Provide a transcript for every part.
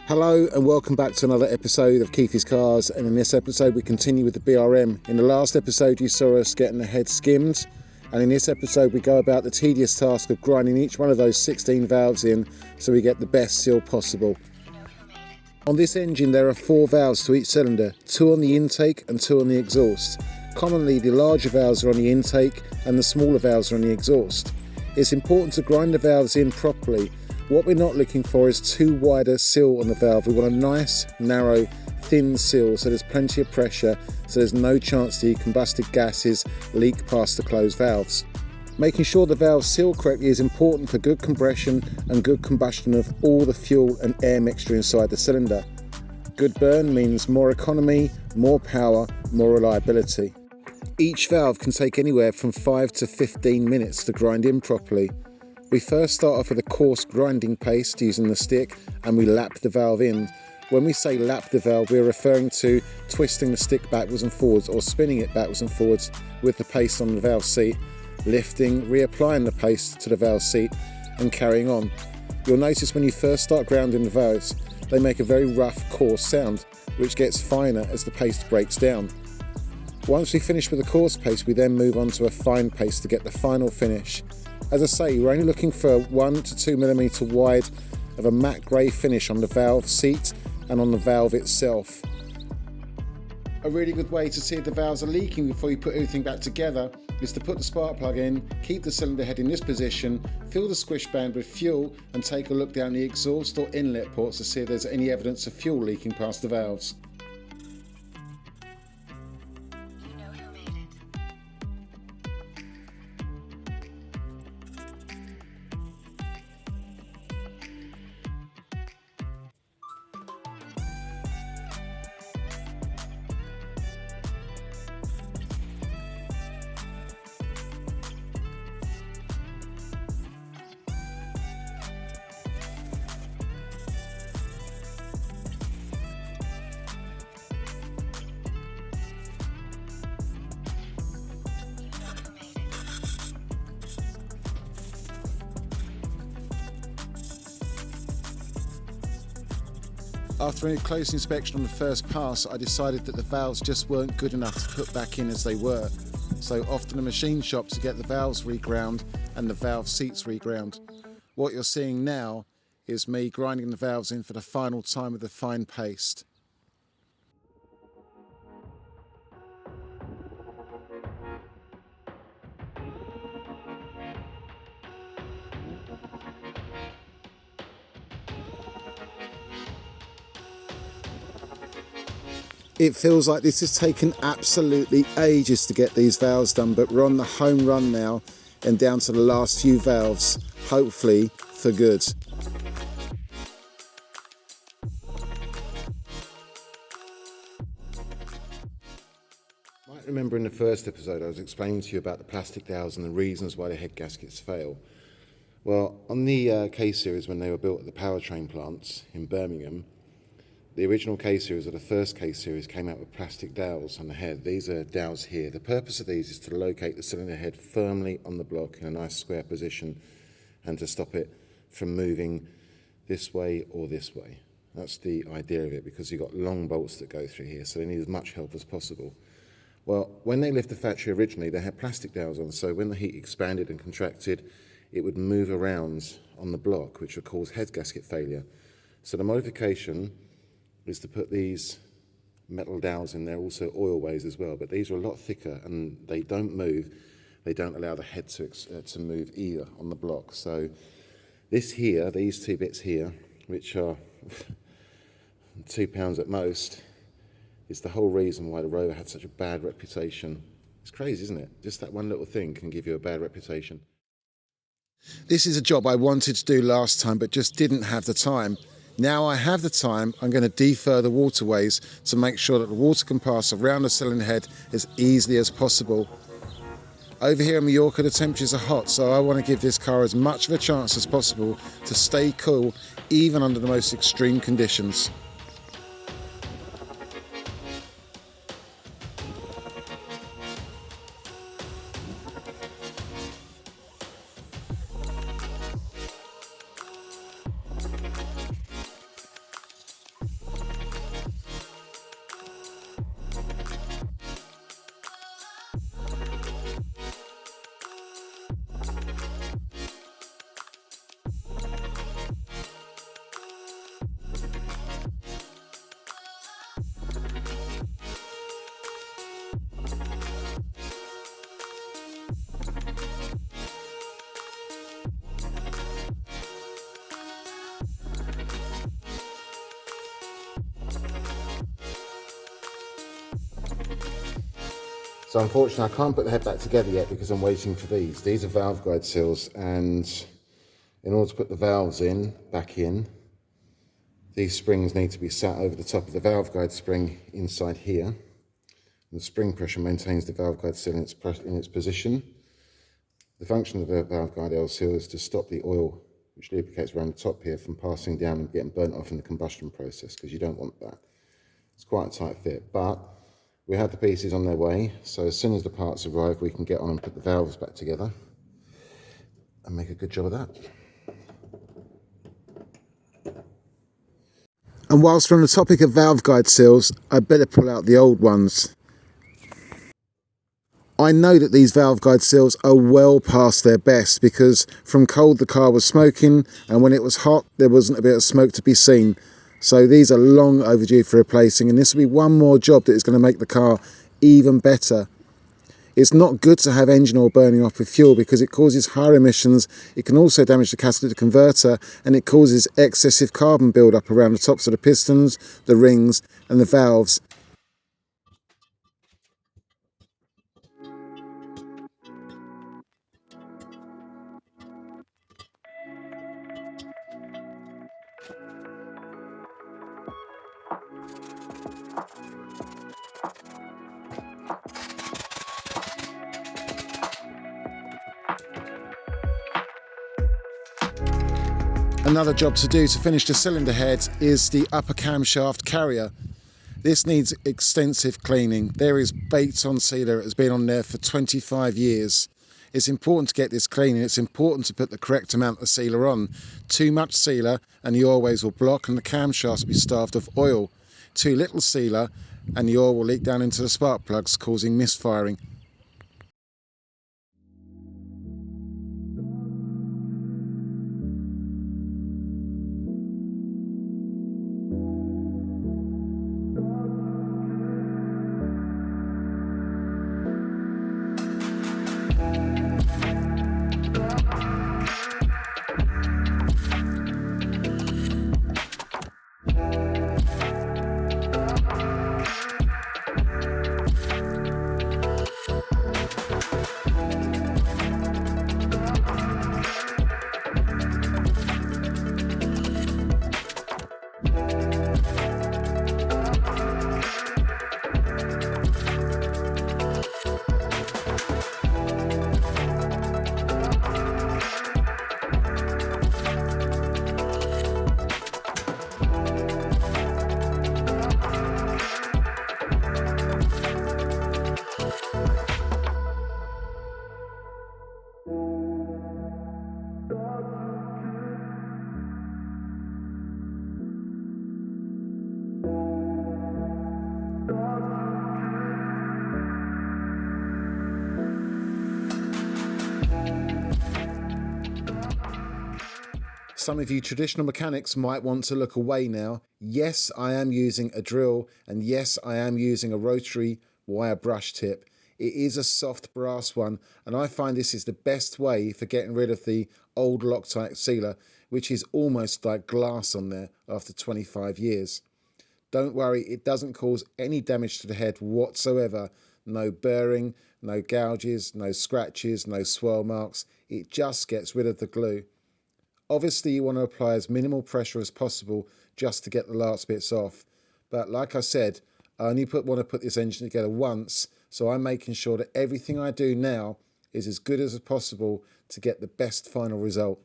Hello and welcome back to another episode of Keithy's Cars, and in this episode we continue with the BRM. In the last episode you saw us getting the head skimmed, and in this episode we go about the tedious task of grinding each one of those 16 valves in so we get the best seal possible. On this engine there are 4 valves to each cylinder, 2 on the intake and 2 on the exhaust. Commonly the larger valves are on the intake and the smaller valves are on the exhaust. It's important to grind the valves in properly. What we're not looking for is too wide a seal on the valve. We want a nice, narrow, thin seal so there's plenty of pressure, so there's no chance the combusted gases leak past the closed valves. Making sure the valves seal correctly is important for good compression and good combustion of all the fuel and air mixture inside the cylinder. Good burn means more economy, more power, more reliability. Each valve can take anywhere from 5 to 15 minutes to grind in properly. We first start off with a coarse grinding paste using the stick and we lap the valve in. When we say lap the valve, we're referring to twisting the stick backwards and forwards or spinning it backwards and forwards with the paste on the valve seat, lifting, reapplying the paste to the valve seat and carrying on. You'll notice when you first start grounding the valves, they make a very rough, coarse sound, which gets finer as the paste breaks down. Once we finish with the coarse paste, we then move on to a fine paste to get the final finish. As I say, we're only looking for 1 to 2 millimeter wide of a matte grey finish on the valve seat and on the valve itself. A really good way to see if the valves are leaking before you put everything back together is to put the spark plug in, keep the cylinder head in this position, fill the squish band with fuel and take a look down the exhaust or inlet ports to see if there's any evidence of fuel leaking past the valves. After a close inspection on the first pass, I decided that the valves just weren't good enough to put back in as they were. So off to the machine shop to get the valves reground and the valve seats reground. What you're seeing now is me grinding the valves in for the final time with the fine paste. It feels like this has taken absolutely ages to get these valves done, but we're on the home run now and down to the last few valves, hopefully for good. You might remember in the first episode I was explaining to you about the plastic dowels and the reasons why the head gaskets fail. Well, on the K-Series when they were built at the powertrain plants in Birmingham, the original K-Series, or the first K-Series, came out with plastic dowels on the head. These are dowels here. The purpose of these is to locate the cylinder head firmly on the block in a nice square position and to stop it from moving this way or this way. That's the idea of it, because you've got long bolts that go through here, so they need as much help as possible. Well, when they left the factory originally, they had plastic dowels on, so when the heat expanded and contracted, it would move around on the block, which would cause head gasket failure. So the modification is to put these metal dowels in there, also oil-ways as well, but these are a lot thicker and they don't move. They don't allow the head to move either on the block. So this here, these 2 bits here, which are £2 at most, is the whole reason why the Rover had such a bad reputation. It's crazy, isn't it? Just that one little thing can give you a bad reputation. This is a job I wanted to do last time but just didn't have the time. Now I have the time, I'm going to defur the waterways to make sure that the water can pass around the cylinder head as easily as possible. Over here in Mallorca the temperatures are hot, so I want to give this car as much of a chance as possible to stay cool even under the most extreme conditions. So unfortunately I can't put the head back together yet because I'm waiting for these. These are valve guide seals, and in order to put the valves back in, these springs need to be sat over the top of the valve guide spring inside here. And the spring pressure maintains the valve guide seal in its position. The function of the valve guide L seal is to stop the oil which lubricates around the top here from passing down and getting burnt off in the combustion process, because you don't want that. It's quite a tight fit, but we have the pieces on their way, so as soon as the parts arrive we can get on and put the valves back together and make a good job of that. And whilst we're on the topic of valve guide seals, I better pull out the old ones. I know that these valve guide seals are well past their best, because from cold the car was smoking, and when it was hot there wasn't a bit of smoke to be seen. So these are long overdue for replacing, and this will be one more job that is going to make the car even better. It's not good to have engine oil burning off with fuel because it causes higher emissions. It can also damage the catalytic converter, and it causes excessive carbon build-up around the tops of the pistons, the rings and the valves. Another job to do to finish the cylinder head is the upper camshaft carrier. This needs extensive cleaning. There is Baton sealer that has been on there for 25 years. It's important to get this clean, and it's important to put the correct amount of sealer on. Too much sealer and the oil ways will block and the camshafts will be starved of oil. Too little sealer and the oil will leak down into the spark plugs, causing misfiring. Some of you traditional mechanics might want to look away now. Yes, I am using a drill, and yes, I am using a rotary wire brush tip. It is a soft brass one, and I find this is the best way for getting rid of the old Loctite sealer, which is almost like glass on there after 25 years. Don't worry, it doesn't cause any damage to the head whatsoever. No burring, no gouges, no scratches, no swirl marks. It just gets rid of the glue. Obviously you want to apply as minimal pressure as possible just to get the last bits off. But like I said, I only want to put this engine together once, so I'm making sure that everything I do now is as good as possible to get the best final result.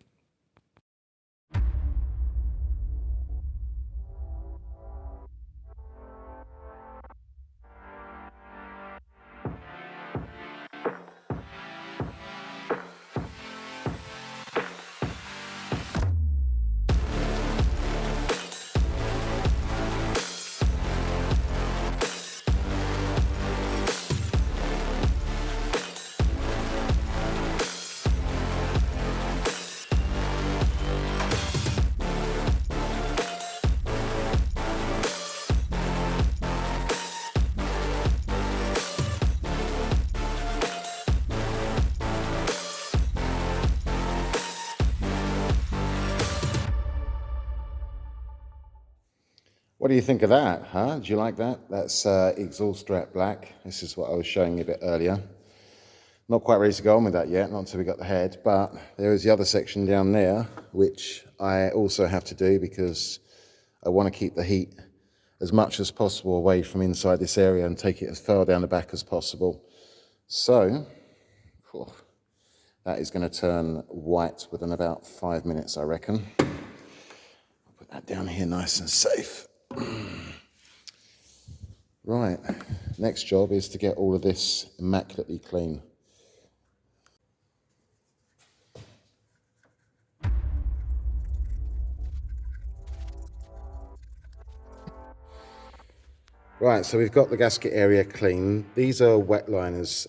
What do you think of that, huh? Do you like that? That's exhaust strap black. This is what I was showing you a bit earlier. Not quite ready to go on with that yet, not until we got the head, but there is the other section down there, which I also have to do because I want to keep the heat as much as possible away from inside this area and take it as far down the back as possible. So, that is going to turn white within about 5 minutes, I reckon. I'll put that down here nice and safe. Right, next job is to get all of this immaculately clean. Right, so we've got the gasket area clean. These are wet liners.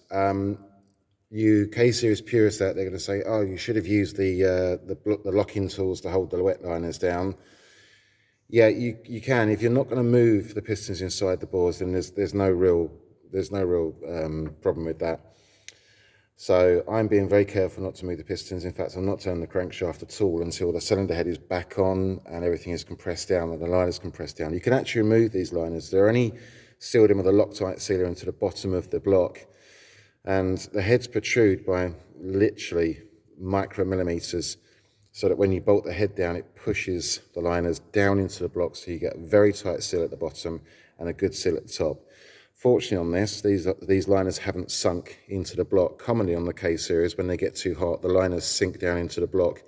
You K-Series purists out there are going to say, oh, you should have used the lock-in tools to hold the wet liners down. Yeah, you can. If you're not going to move the pistons inside the bores, then there's no real problem with that. So I'm being very careful not to move the pistons. In fact, I'm not turning the crankshaft at all until the cylinder head is back on and everything is compressed down and the liners compressed down. You can actually remove these liners. They're only sealed in with a Loctite sealer into the bottom of the block, and the heads protrude by literally micromillimeters, so that when you bolt the head down, it pushes the liners down into the block, so you get a very tight seal at the bottom and a good seal at the top. Fortunately on this, these liners haven't sunk into the block. Commonly on the K-Series, when they get too hot, the liners sink down into the block,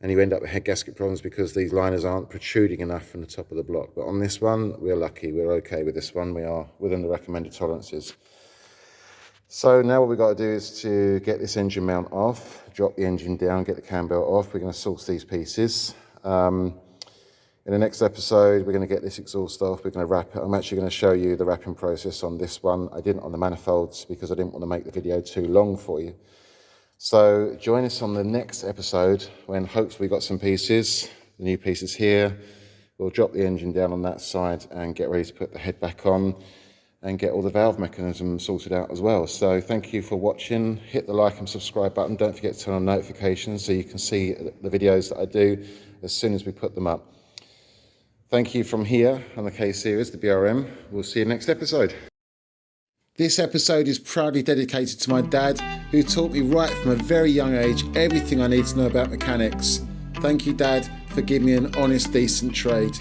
and you end up with head gasket problems because these liners aren't protruding enough from the top of the block. But on this one, we're lucky. We're okay with this one. We are within the recommended tolerances. So now what we've got to do is to get this engine mount off, drop the engine down, get the cam belt off. We're going to source these pieces. In the next episode, we're going to get this exhaust off. We're going to wrap it. I'm actually going to show you the wrapping process on this one. I didn't on the manifolds because I didn't want to make the video too long for you. So join us on the next episode when hopefully we've got some pieces, the new pieces here. We'll drop the engine down on that side and get ready to put the head back on and get all the valve mechanism sorted out as well. So thank you for watching. Hit the like and subscribe button. Don't forget to turn on notifications so you can see the videos that I do as soon as we put them up. Thank you from here on the K-Series, the BRM. We'll see you next episode. This episode is proudly dedicated to my dad, who taught me right from a very young age everything I need to know about mechanics. Thank you, Dad, for giving me an honest, decent trade.